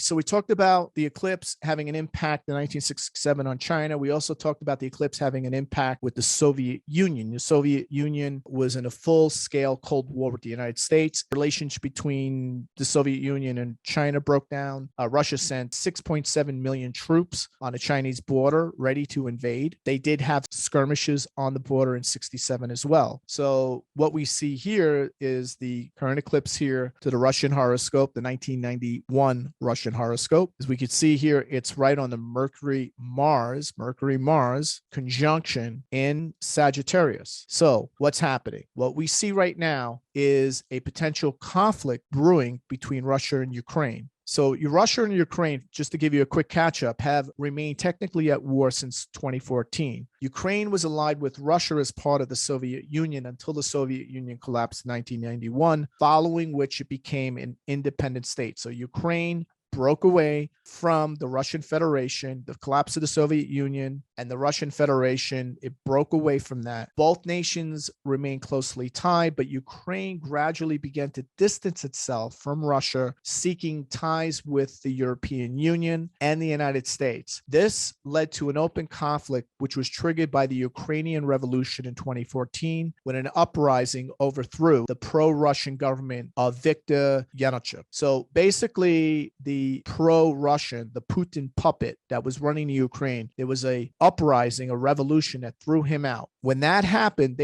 So we talked about the eclipse having an impact in 1967 on China. We also talked about the eclipse having an impact with the Soviet Union. The Soviet Union was in a full-scale Cold War with the United States. Relations between the Soviet Union and China broke down. Russia sent 6.7 million troops on the Chinese border ready to invade. They did have skirmishes on the border in 67 as well. So what we see here is the current eclipse here to the Russian horoscope, the 1991 Russian horoscope. As we can see here, it's right on the Mercury-Mars conjunction in Sagittarius. So what's happening? What we see right now is a potential conflict brewing between Russia and Ukraine. So Russia and Ukraine, just to give you a quick catch up, have remained technically at war since 2014. Ukraine was allied with Russia as part of the Soviet Union until the Soviet Union collapsed in 1991, following which it became an independent state. So Ukraine broke away from the Russian Federation, the collapse of the Soviet Union and the Russian Federation. It broke away from that. Both nations remain closely tied, but Ukraine gradually began to distance itself from Russia, seeking ties with the European Union and the United States. This led to an open conflict, which was triggered by the Ukrainian Revolution in 2014, when an uprising overthrew the pro-Russian government of Viktor Yanukovych. So basically, the pro-Russian, the Putin puppet that was running the Ukraine, there was a uprising, a revolution that threw him out. When that happened,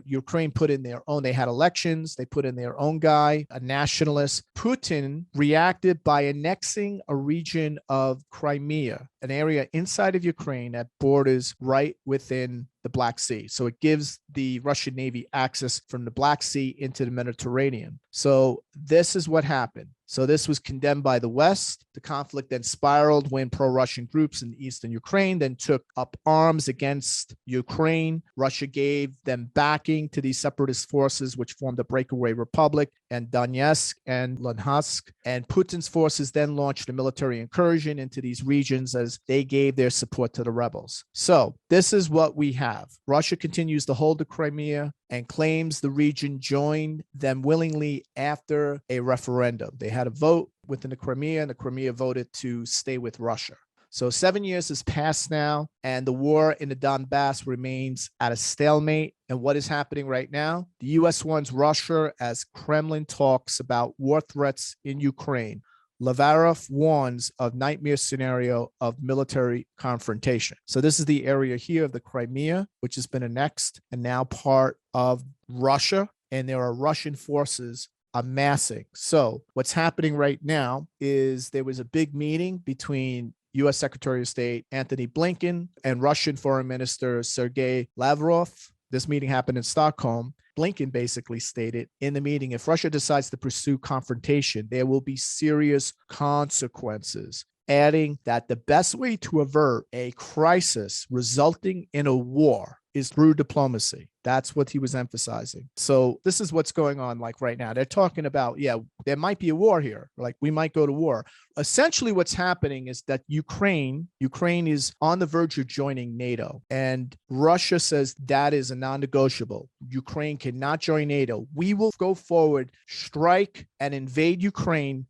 Ukraine put in their own, they had elections, they put in their own guy, a nationalist. Putin reacted by annexing a region of Crimea, an area inside of Ukraine that borders right within the Black Sea. So it gives the Russian Navy access from the Black Sea into the Mediterranean. So this is what happened. So this was condemned by the West. The conflict then spiraled when pro-Russian groups in eastern Ukraine then took up arms against Ukraine. Russia gave them backing to these separatist forces, which formed a breakaway republic and Donetsk and Luhansk. And Putin's forces then launched a military incursion into these regions as they gave their support to the rebels. So this is what we have. Russia continues to hold the Crimea and claims the region joined them willingly after a referendum. They had a vote within the Crimea, and the Crimea voted to stay with Russia. So 7 years has passed now, and the war in the Donbass remains at a stalemate. And what is happening right now? The U.S. warns Russia as Kremlin talks about war threats in Ukraine. Lavrov warns of nightmare scenario of military confrontation. So this is the area here of the Crimea, which has been annexed and now part of Russia. And there are Russian forces amassing. So what's happening right now is there was a big meeting between U.S. Secretary of State Antony Blinken and Russian Foreign Minister Sergei Lavrov. This meeting happened in Stockholm. Blinken basically stated in the meeting, if Russia decides to pursue confrontation, there will be serious consequences, adding that the best way to avert a crisis resulting in a war is through diplomacy. That's what he was emphasizing. So this is what's going on like right now. They're talking about, yeah, there might be a war here. Like we might go to war. Essentially what's happening is that Ukraine is on the verge of joining NATO. And Russia says that is a non-negotiable. Ukraine cannot join NATO. We will go forward, strike and invade Ukraine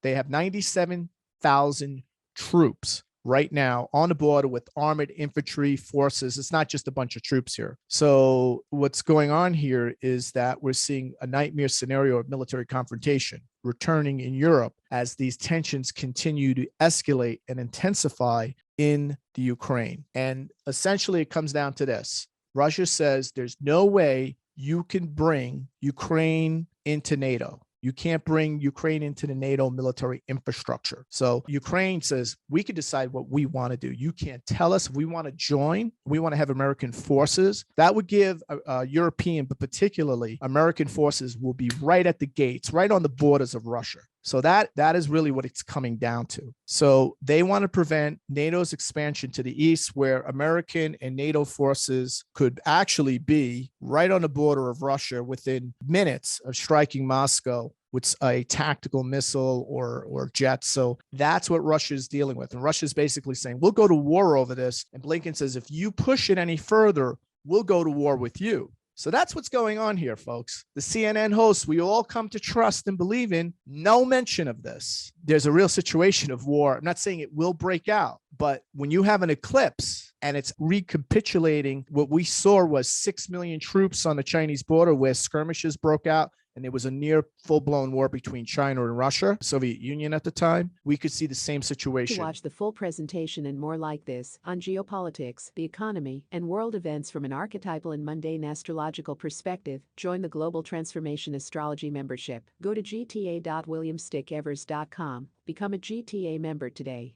they have 97,000 troops right now on the border with armored infantry forces. It's not just a bunch of troops here. So what's going on here is that we're seeing a nightmare scenario of military confrontation returning in Europe as these tensions continue to escalate and intensify in the Ukraine. And essentially it comes down to this. Russia says there's no way you can bring Ukraine into NATO. You can't bring Ukraine into the NATO military infrastructure. So Ukraine says, we can decide what we want to do. You can't tell us if we want to join. We want to have American forces. That would give European, but particularly American forces will be right at the gates, right on the borders of Russia. So that is really what it's coming down to. So they want to prevent NATO's expansion to the east, where American and NATO forces could actually be right on the border of Russia within minutes of striking Moscow with a tactical missile or jets. So that's what Russia is dealing with. And Russia is basically saying, we'll go to war over this. And Blinken says, if you push it any further, we'll go to war with you. So that's what's going on here, folks. The CNN hosts we all come to trust and believe in, no mention of this. There's a real situation of war. I'm not saying it will break out, but when you have an eclipse and it's recapitulating what we saw was 6 million troops on the Chinese border where skirmishes broke out, and there was a near full-blown war between China and Russia, Soviet Union at the time, we could see the same situation. To watch the full presentation and more like this on geopolitics, the economy, and world events from an archetypal and mundane astrological perspective, join the Global Transformation Astrology membership. Go to gta.williamstickevers.com. Become a GTA member today.